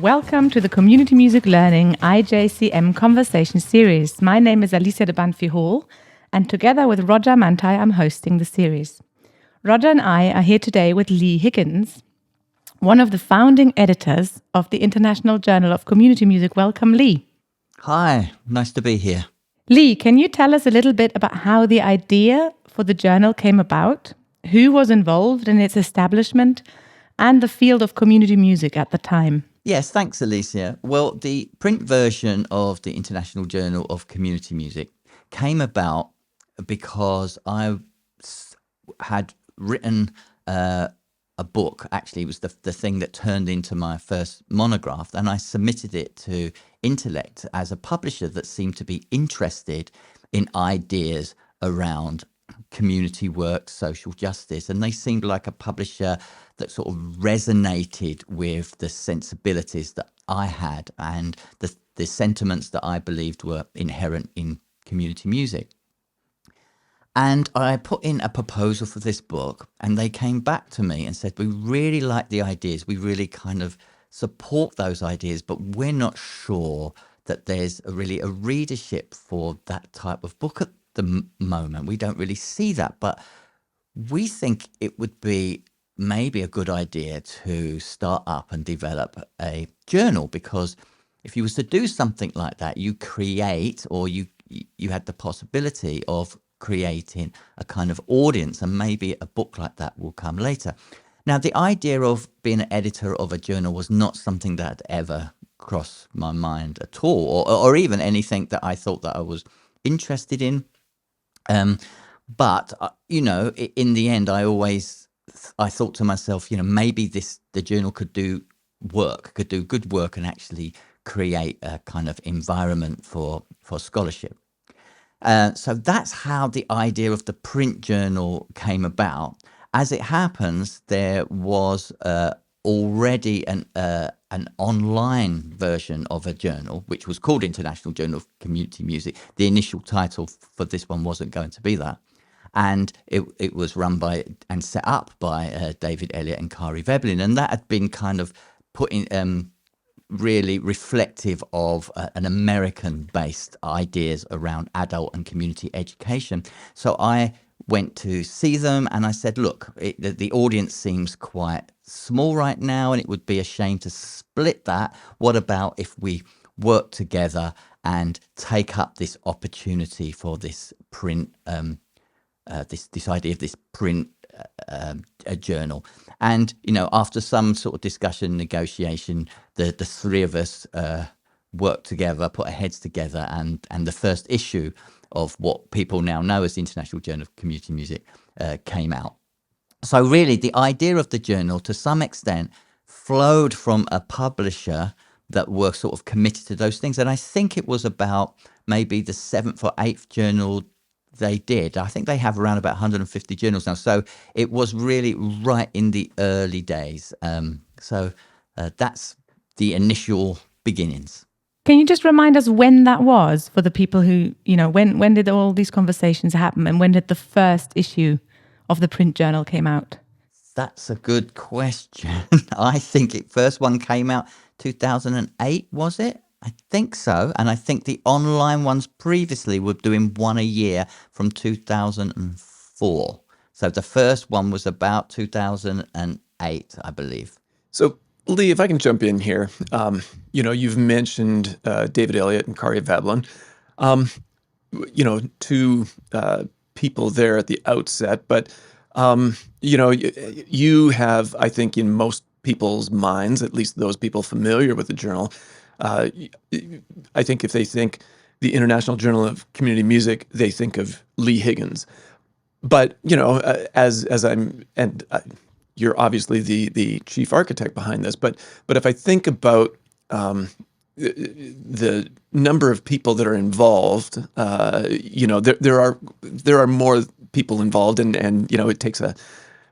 Welcome to the Community Music Learning IJCM Conversation Series. My name is Alicia de Banffy-Hall, and together with Roger Mantie, I'm hosting the series. Roger and I are here today with Lee Higgins, one of the founding editors of the International Journal of Community Music. Welcome, Lee. Hi, nice to be here. Lee, can you tell us a little bit about how the idea for the journal came about, who was involved in its establishment, and the field of community music at the time? Yes, thanks, Alicia. Well, the print version of the International Journal of Community Music came about because I had written a book. Actually, it was the thing that turned into my first monograph, and I submitted it to Intellect as a publisher that seemed to be interested in ideas around community work, social justice, and they seemed like a publisher that sort of resonated with the sensibilities that I had and the sentiments that I believed were inherent in community music. And I put in a proposal for this book, and they came back to me and said, we really like the ideas, we really kind of support those ideas, but we're not sure that there's really a readership for that type of book at the moment. We don't really see that, but we think it would be maybe a good idea to start up and develop a journal, because if you was to do something like that, you create, or you had the possibility of creating a kind of audience, and maybe a book like that will come later. Now, the idea of being an editor of a journal was not something that had ever crossed my mind at all, or even anything that I thought that I was interested in. But in the end, I thought to myself, maybe the journal could do good work, and actually create a kind of environment for scholarship. So that's how the idea of the print journal came about. As it happens, there was already an online version of a journal, which was called International Journal of Community Music. The initial title for this one wasn't going to be that. And it was run by and set up by David Elliott and Kari Veblen. And that had been kind of put in really reflective of an American-based ideas around adult and community education. So I went to see them, and I said, look, the audience seems quite small right now, and it would be a shame to split that. What about if we work together and take up this opportunity for this print, this idea of this print a journal? And after some sort of discussion, negotiation, the three of us worked together, put our heads together, and the first issue of what people now know as the International Journal of Community Music came out. So really, the idea of the journal, to some extent, flowed from a publisher that were sort of committed to those things. And I think it was about maybe the 7th or 8th journal they did. I think they have around about 150 journals now. So it was really right in the early days. So that's the initial beginnings. Can you just remind us when that was, for the people who, when did all these conversations happen, and when did the first issue of the print journal came out? That's a good question. I think first one came out 2008, was it? I think so. And I think the online ones previously were doing one a year from 2004. So the first one was about 2008, I believe. So, Lee, if I can jump in here, you've mentioned David Elliott and Kari Veblen, two people there at the outset. But, you have, I think, in most people's minds, at least those people familiar with the journal, I think if they think the International Journal of Community Music, they think of Lee Higgins. But, you're obviously the chief architect behind this. But if I think about the number of people that are involved, there are more people involved, and it takes a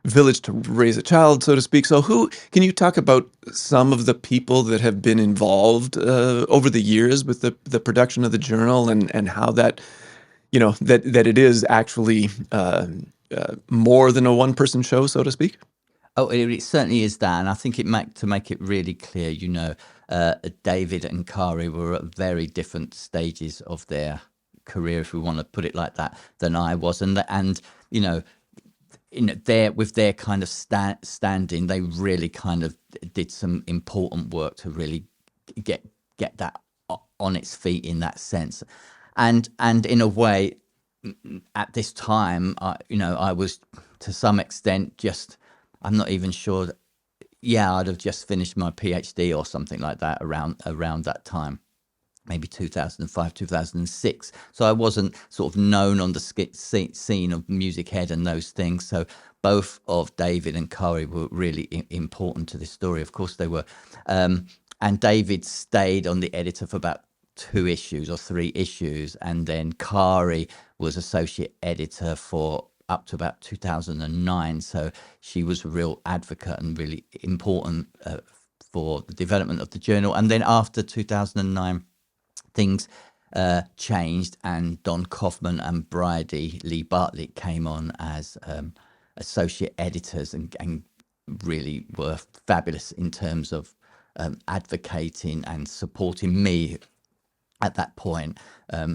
village to raise a child, so to speak. So can you talk about some of the people that have been involved over the years with the production of the journal, and how that, that it is actually more than a one-person show, so to speak? Oh, it certainly is that. And I think to make it really clear, David and Kari were at very different stages of their career, if we want to put it like that, than I was, and you know, with their kind of standing, they really kind of did some important work to really get that on its feet in that sense, and in a way, at this time, I was to some extent just, I'm not even sure. I'd have just finished my PhD or something like that around that time, maybe 2005, 2006. So I wasn't sort of known on the scene of Music Head and those things. So both of David and Kari were really important to this story. Of course they were. And David stayed on the editor for about 2 issues or 3 issues. And then Kari was associate editor for up to about 2009. So she was a real advocate and really important for the development of the journal. And then after 2009, things changed, and Don Kaufman and Bridie Lee Bartlett came on as associate editors and really were fabulous in terms of advocating and supporting me at that point,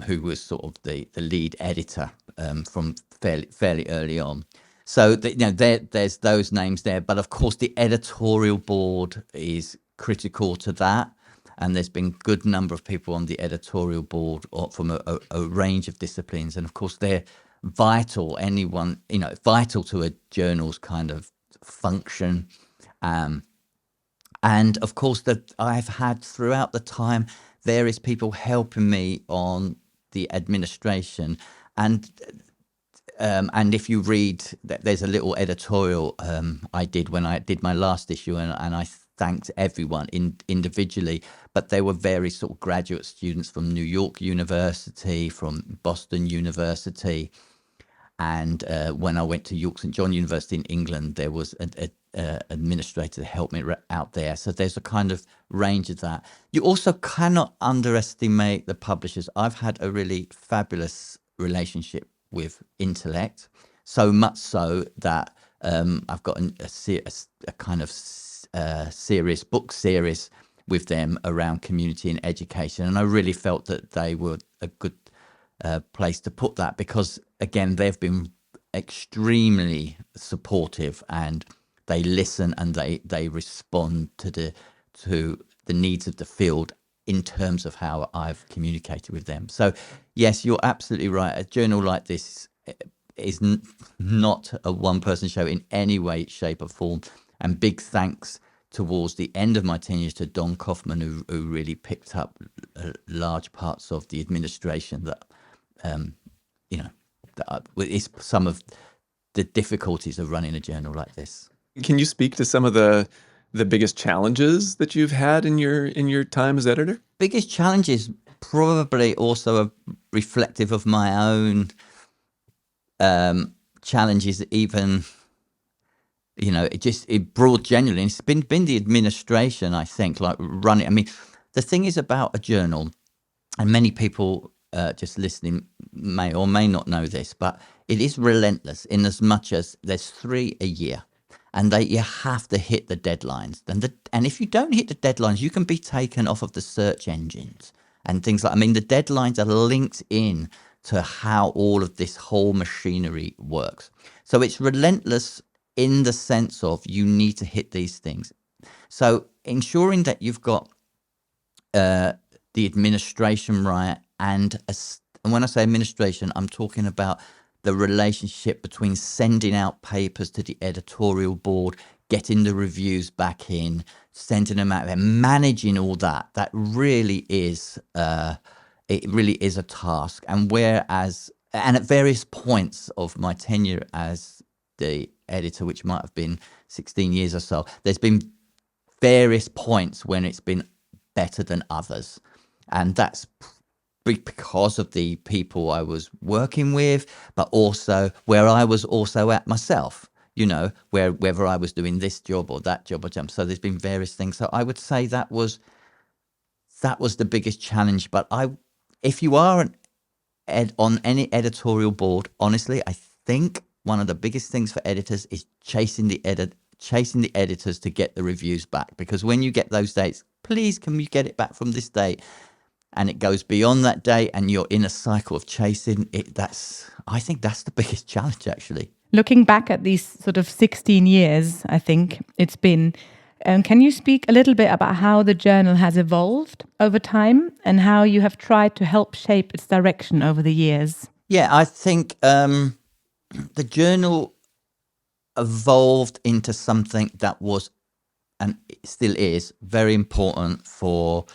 who was sort of the lead editor from fairly early on. So there's those names there, but of course the editorial board is critical to that. And there's been a good number of people on the editorial board from a range of disciplines. And of course, they're vital, vital to a journal's kind of function. And of course, that I've had throughout the time, various people helping me on the administration. And if you read, there's a little editorial I did when I did my last issue, and I thanked everyone individually, but there were various sort of graduate students from New York University, from Boston University, and when I went to York St John University in England, there was an administrator to help me out there. So there's a kind of range of that. You also cannot underestimate the publishers. I've had a really fabulous relationship with Intellect, so much so that I've got a kind of book series with them around community and education, and I really felt that they were a good place to put that, because again, they've been extremely supportive, and they listen and they respond to the needs of the field in terms of how I've communicated with them. So yes, you're absolutely right. A journal like this is not a one-person show in any way, shape or form. And big thanks towards the end of my tenure to Don Kaufman, who really picked up large parts of the administration that, that is some of the difficulties of running a journal like this. Can you speak to some of the biggest challenges that you've had in your time as editor? Biggest challenges probably also are reflective of my own challenges, even, it broad generally. It's been the administration, I think, like running. I mean, the thing is about a journal, and many people just listening may or may not know this, but it is relentless in as much as there's 3 a year. And you have to hit the deadlines. And if you don't hit the deadlines, you can be taken off of the search engines and things like, the deadlines are linked in to how all of this whole machinery works. So it's relentless in the sense of you need to hit these things. So ensuring that you've got the administration right, and when I say administration, I'm talking about the relationship between sending out papers to the editorial board, getting the reviews back in, sending them out, and managing all that. That really is, it really is a task. And at various points of my tenure as the editor, which might have been 16 years or so, there's been various points when it's been better than others. And that's because of the people I was working with, but also where I was also at myself, whether I was doing this job or that job or something. So there's been various things. So I would say that was the biggest challenge. But if you are on any editorial board, honestly, I think one of the biggest things for editors is chasing the editors to get the reviews back, because when you get those dates, please, can we get it back from this date? And it goes beyond that date, and you're in a cycle of chasing it. I think that's the biggest challenge, actually. Looking back at these sort of 16 years, I think it's been, can you speak a little bit about how the journal has evolved over time and how you have tried to help shape its direction over the years? Yeah, I think the journal evolved into something that was, and it still is, very important for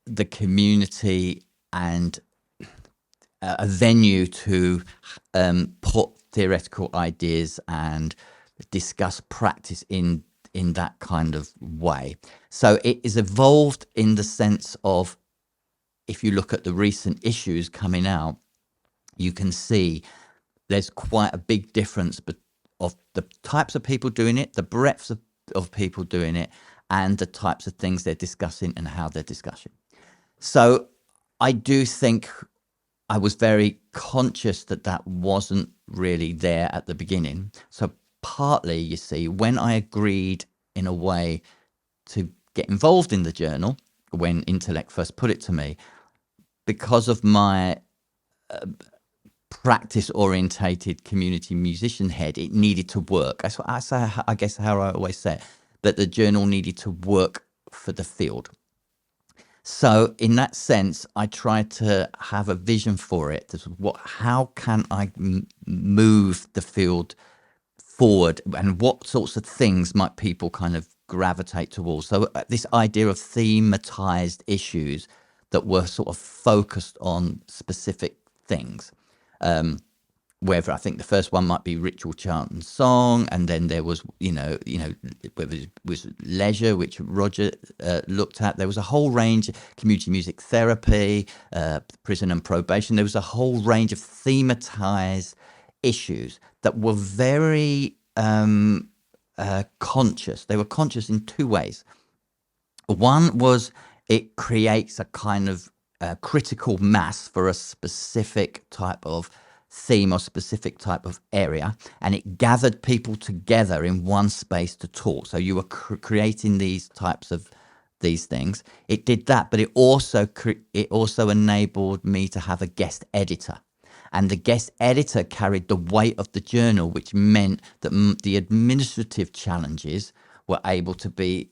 the community and a venue to put theoretical ideas and discuss practice in that kind of way. So it is evolved in the sense of, if you look at the recent issues coming out, you can see there's quite a big difference of the types of people doing it, the breadth of people doing it, and the types of things they're discussing and how they're discussing. So I do think I was very conscious that wasn't really there at the beginning. So partly, you see, when I agreed in a way to get involved in the journal, when Intellect first put it to me, because of my practice-orientated community musician head, it needed to work. That's what I say. I guess how I always say it, that the journal needed to work for the field. So in that sense, I tried to have a vision for it. How can I move the field forward, and what sorts of things might people kind of gravitate towards? So this idea of thematized issues that were sort of focused on specific things. Whether I think the first one might be ritual chant and song, and then there was, whether it was leisure, which Roger looked at. There was a whole range of community music therapy, prison and probation. There was a whole range of thematized issues that were very conscious. They were conscious in two ways. One was it creates a kind of critical mass for a specific type of theme or specific type of area, and it gathered people together in one space to talk. So you were creating these types of these things. It did that, but it also enabled me to have a guest editor, and the guest editor carried the weight of the journal, which meant that the administrative challenges were able to be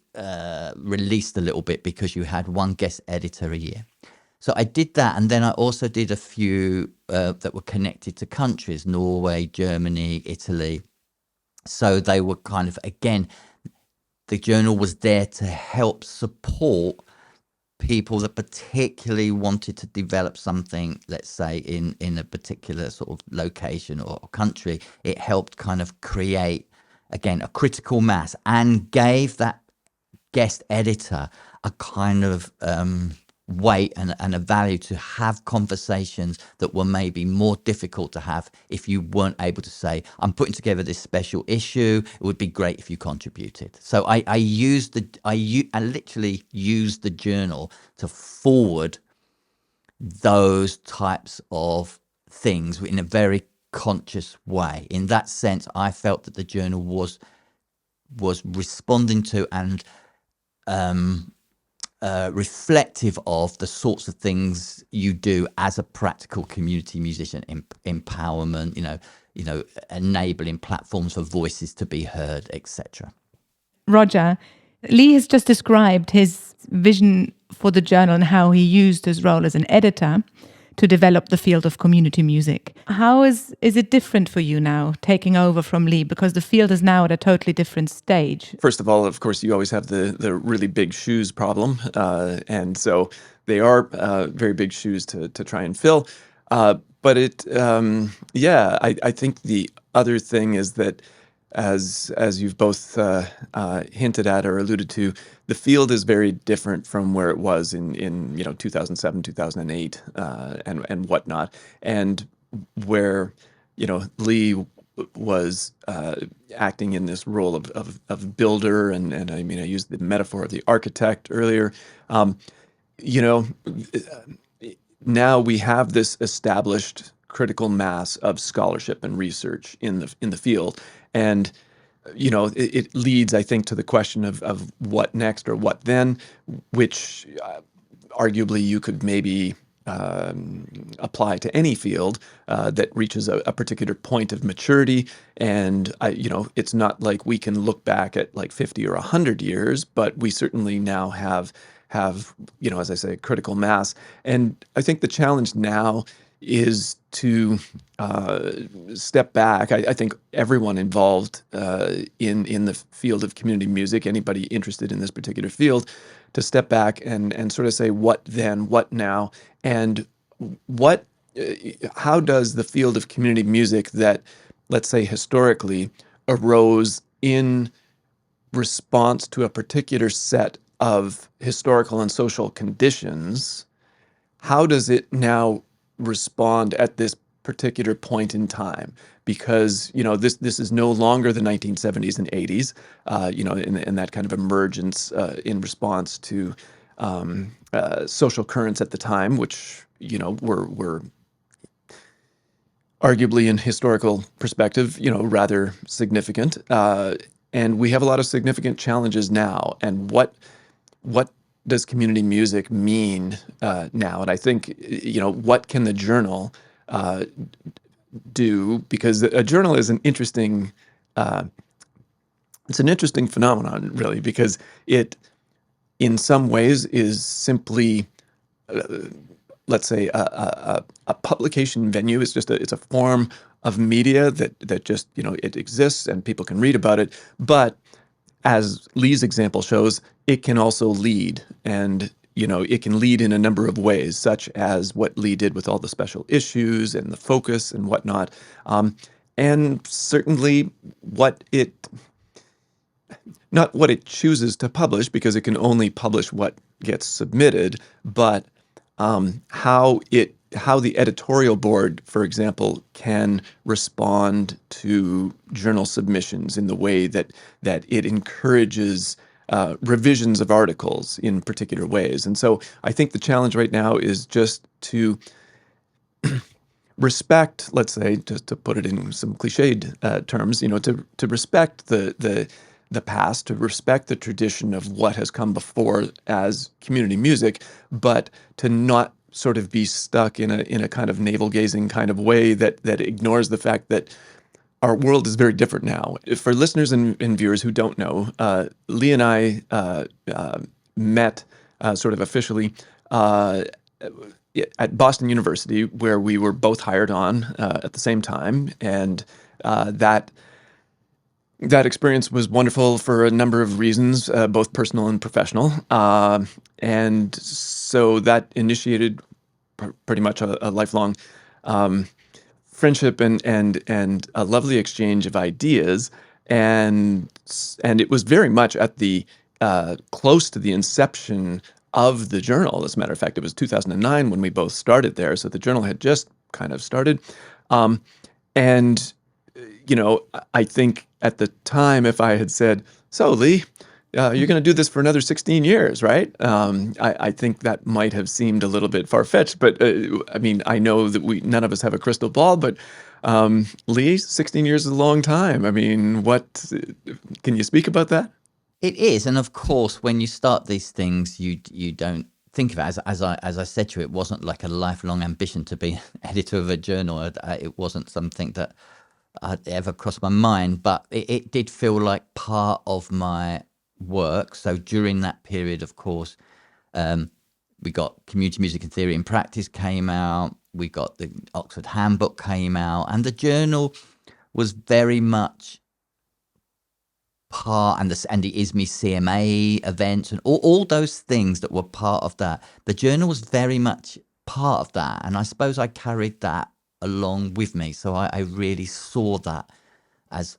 released a little bit because you had one guest editor a year. So I did that, and then I also did a few that were connected to countries: Norway, Germany, Italy. So they were kind of, again, the journal was there to help support people that particularly wanted to develop something, let's say, in a particular sort of location or country. It helped kind of create, again, a critical mass, and gave that guest editor a kind of weight and a value to have conversations that were maybe more difficult to have if you weren't able to say, I'm putting together this special issue, it would be great if you contributed. So I literally used the journal to forward those types of things in a very conscious way. In that sense, I felt that the journal was responding to and reflective of the sorts of things you do as a practical community musician: empowerment, enabling platforms for voices to be heard, etc. Roger, Lee has just described his vision for the journal and how he used his role as an editor to develop the field of community music. How is it different for you now, taking over from Lee, because the field is now at a totally different stage? First of all, of course, you always have the really big shoes problem, and so they are very big shoes to try and fill. But I think the other thing is that, as you've both hinted at or alluded to, the field is very different from where it was in 2007, 2008, and whatnot, and where Lee was acting in this role of builder, and I mean, I used the metaphor of the architect earlier. Now we have this established critical mass of scholarship and research in the field, and it leads, I think, to the question of what next or what then, which arguably you could maybe apply to any field that reaches a particular point of maturity. And it's not like we can look back at like 50 or 100 years, but we certainly now have as I say, critical mass. And I think the challenge now is to step back. I think everyone involved in the field of community music, anybody interested in this particular field, to step back and sort of say, what then, what now, and how does the field of community music that, let's say, historically arose in response to a particular set of historical and social conditions, how does it now respond at this particular point in time? Because this is no longer the 1970s and 80s, in that kind of emergence in response to social currents at the time, which were arguably in historical perspective, rather significant. And we have a lot of significant challenges now. And what does community music mean now? And I think, what can the journal do? Because a journal is an interesting, it's an interesting phenomenon, really, because it, in some ways, is simply, let's say, a publication venue. It's just it's a form of media that just, it exists and people can read about it. But as Lee's example shows, it can also lead. And, it can lead in a number of ways, such as what Lee did with all the special issues and the focus and whatnot. And certainly not what it chooses to publish, because it can only publish what gets submitted, but how the editorial board, for example, can respond to journal submissions in the way that it encourages revisions of articles in particular ways. And so I think the challenge right now is just to respect, let's say, just to put it in some cliched terms, to respect the past, to respect the tradition of what has come before as community music, but to not sort of be stuck in a kind of navel-gazing kind of way that ignores the fact that our world is very different now. For listeners and viewers who don't know, Lee and I met sort of officially at Boston University, where we were both hired on at the same time, and that experience was wonderful for a number of reasons, both personal and professional. And so that initiated pretty much a lifelong friendship and a lovely exchange of ideas. And it was very much at the close to the inception of the journal. As a matter of fact, it was 2009 when we both started there. So the journal had just kind of started. And I think at the time, if I had said, "So, Lee, you're going to do this for another 16 years, right?" I think that might have seemed a little bit far-fetched. But I know that none of us have a crystal ball. But Lee, 16 years is a long time. What can you speak about that? It is, and of course, when you start these things, you don't think of it as I said to you. It wasn't like a lifelong ambition to be editor of a journal. It wasn't something that I'd ever crossed my mind, but it did feel like part of my work. So during that period, of course, we got Community Music and Theory in Practice came out, we got the Oxford Handbook came out, and the journal was very much part, and the ISME CMA events and all those things that were part of that. The journal was very much part of that, and I suppose I carried that along with me. So I really saw that as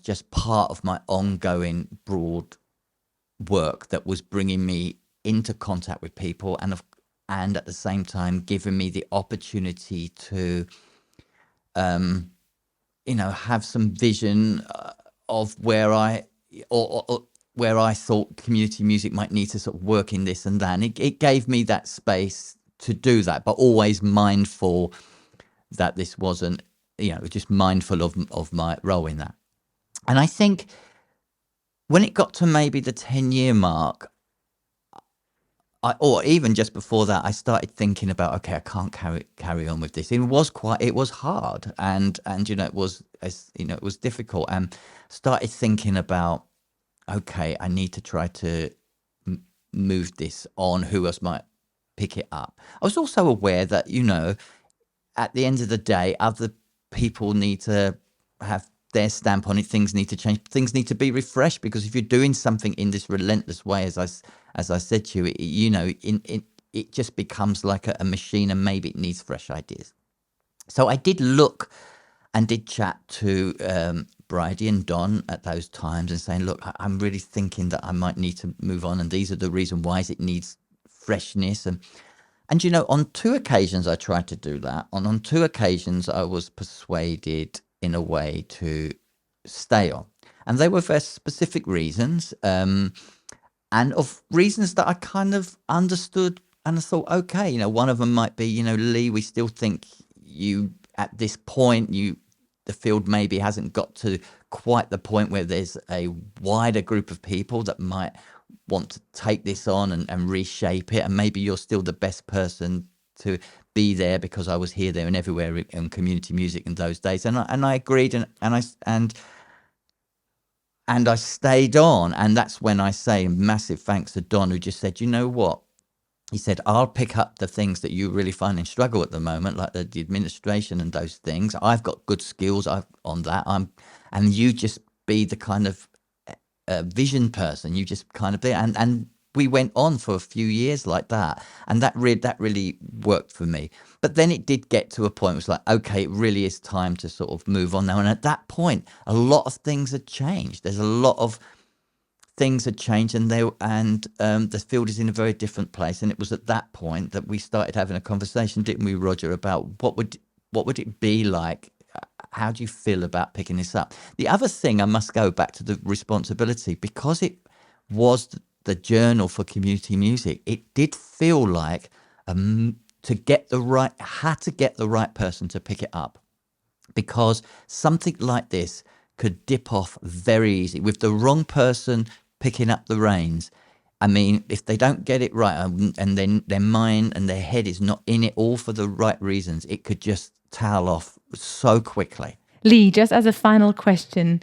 just part of my ongoing broad work that was bringing me into contact with people, and at the same time giving me the opportunity to have some vision of where I thought community music might need to sort of work in this and that. And it gave me that space to do that, but always mindful that this wasn't, just mindful of my role in that. And I think when it got to maybe the 10-year mark, or even just before that, I started thinking about, okay, I can't carry on with this. It was hard, and it was, it was difficult, and started thinking about, okay, I need to try to move this on. Who else might pick it up? I was also aware that, at the end of the day, other people need to have their stamp on it. Things need to change. Things need to be refreshed, because if you're doing something in this relentless way, as I said to you, it just becomes like a machine, and maybe it needs fresh ideas. So I did look and did chat to Bridie and Don at those times, and saying, look, I'm really thinking that I might need to move on, and these are the reason why it needs freshness. And on 2 occasions I tried to do that. On 2 occasions I was persuaded in a way to stay on. And they were for specific reasons, and of reasons that I kind of understood. And I thought, okay, one of them might be, Lee, we still think you, at this point, the field maybe hasn't got to quite the point where there's a wider group of people that might want to take this on and reshape it, and maybe you're still the best person to be there, because I was here, there, and everywhere in community music in those days. And I agreed, and I stayed on. And that's when I say massive thanks to Don, who just said, you know what? He said, I'll pick up the things that you really find in struggle at the moment, like the administration and those things. I've got good skills on that. And you just be the kind of vision person. You just kind of be, and we went on for a few years like that, and that really worked for me. But then it did get to a point where it was like, okay, it really is time to sort of move on now. And at that point, a lot of things had changed. There's a lot of things had changed, and the field is in a very different place. And it was at that point that we started having a conversation, didn't we, Roger, about what would it be like? How do you feel about picking this up? The other thing, I must go back to the responsibility, because it was the journal for community music. It did feel like to get the right person to pick it up, because something like this could dip off very easy with the wrong person picking up the reins. I mean, if they don't get it right, and then their mind and their head is not in it all for the right reasons, it could just towel off so quickly. Lee, just as a final question,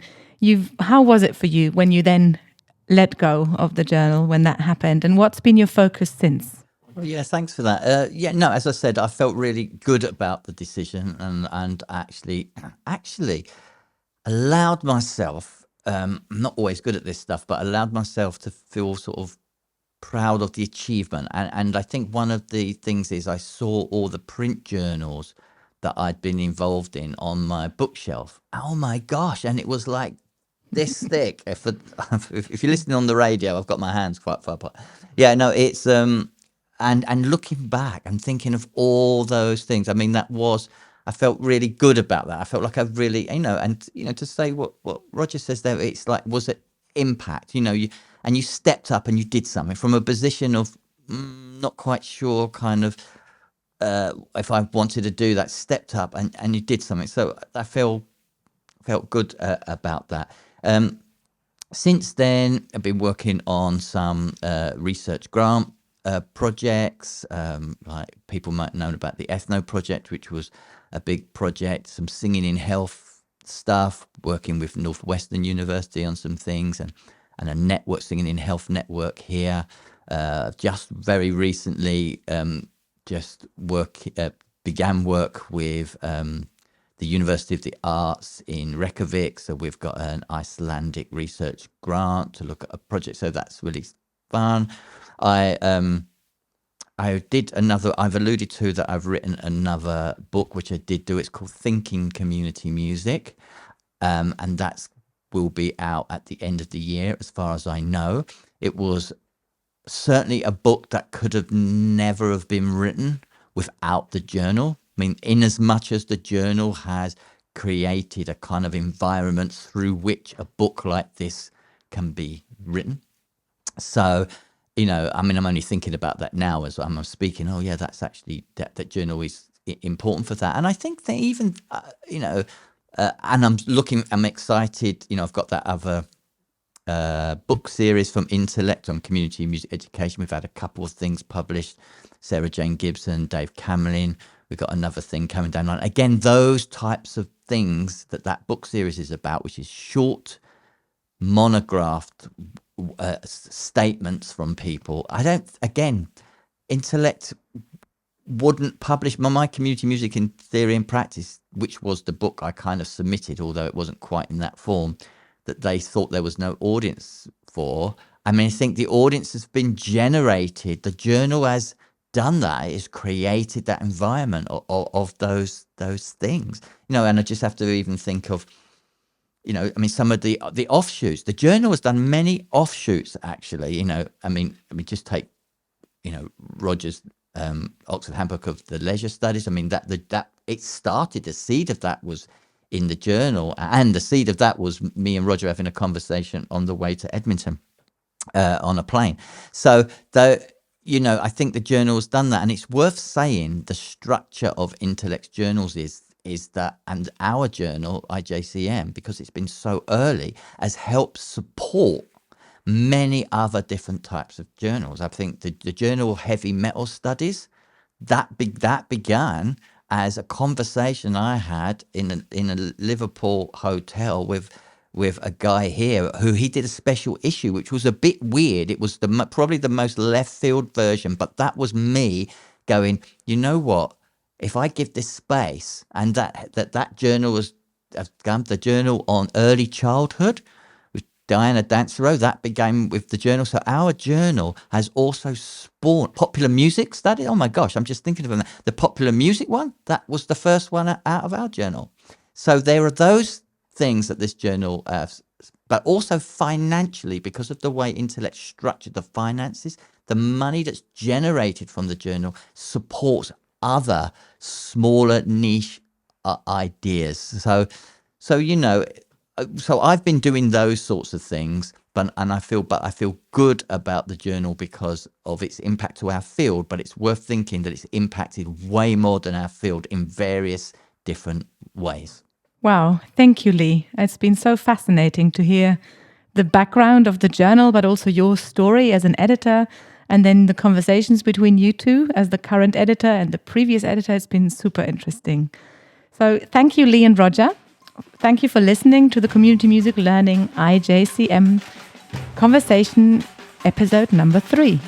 how was it for you when you then let go of the journal, when that happened, and what's been your focus since? Well, yeah, thanks for that. As I said, I felt really good about the decision, and actually allowed myself, I'm not always good at this stuff, but allowed myself to feel sort of proud of the achievement. And I think one of the things is I saw all the print journals that I'd been involved in on my bookshelf. Oh my gosh. And it was like this thick. If you're listening on the radio, I've got my hands quite far apart. Yeah, no, it's, and looking back and thinking of all those things, I mean, I felt really good about that. I felt like I really, to say what Roger says there, it's like, was it impact? You stepped up and you did something from a position of not quite sure, kind of, if I wanted to do that, stepped up and you did something. So I felt good about that. Since then, I've been working on some research grant projects, like people might know about the Ethno project, which was a big project, some singing in health stuff, working with Northwestern University on some things, and a network, singing in health network here. Just very recently, began work with the University of the Arts in Reykjavik. So we've got an Icelandic research grant to look at a project. So that's really fun. I've alluded to that I've written another book, which I did do. It's called Thinking Community Music. And that will be out at the end of the year, as far as I know. It was certainly a book that could have never have been written without the journal. I mean, in as much as the journal has created a kind of environment through which a book like this can be written. So, I mean, I'm only thinking about that now as I'm speaking. Oh, yeah, that's actually, that journal is important for that. And I think that even, and I'm excited. I've got that other book series from Intellect on community music education. We've had a couple of things published. Sarah Jane Gibson, Dave Camerlin. We've got another thing coming down the line. Again, those types of things that book series is about, which is short, monographed statements from people. Intellect wouldn't publish my community music in theory and practice, which was the book I kind of submitted, although it wasn't quite in that form, that they thought there was no audience for. I mean, I think the audience has been generated. The journal has done that. It's created that environment of those things. And I just have to even think of, some of the offshoots. The journal has done many offshoots, actually. Just take, Roger's Oxford Handbook of the Leisure Studies. I mean, that it started. The seed of that was in the journal, and the seed of that was me and Roger having a conversation on the way to Edmonton on a plane. So I think the journal's done that, and it's worth saying the structure of Intellect's journals is that, and our journal IJCM, because it's been so early, has helped support many other different types of journals. I think the Journal of Heavy Metal Studies that began as a conversation I had in a Liverpool hotel with a guy here who he did a special issue, which was a bit weird. It was probably the most left field version, but that was me going, you know what? If I give this space, and that journal was the Journal on Early Childhood, Diana Dansereau, that began with the journal. So our journal has also spawned popular music study. Oh my gosh, I'm just thinking of them. The popular music one, that was the first one out of our journal. So there are those things that this journal has, but also financially, because of the way Intellect structured the finances, the money that's generated from the journal supports other smaller niche ideas. So I've been doing those sorts of things, but I feel good about the journal because of its impact to our field. But it's worth thinking that it's impacted way more than our field in various different ways. Wow, thank you, Lee. It's been so fascinating to hear the background of the journal, but also your story as an editor, and then the conversations between you two as the current editor and the previous editor. It's been super interesting. So thank you, Lee and Roger. Thank you for listening to the Community Music Learning IJCM Conversation episode number 3.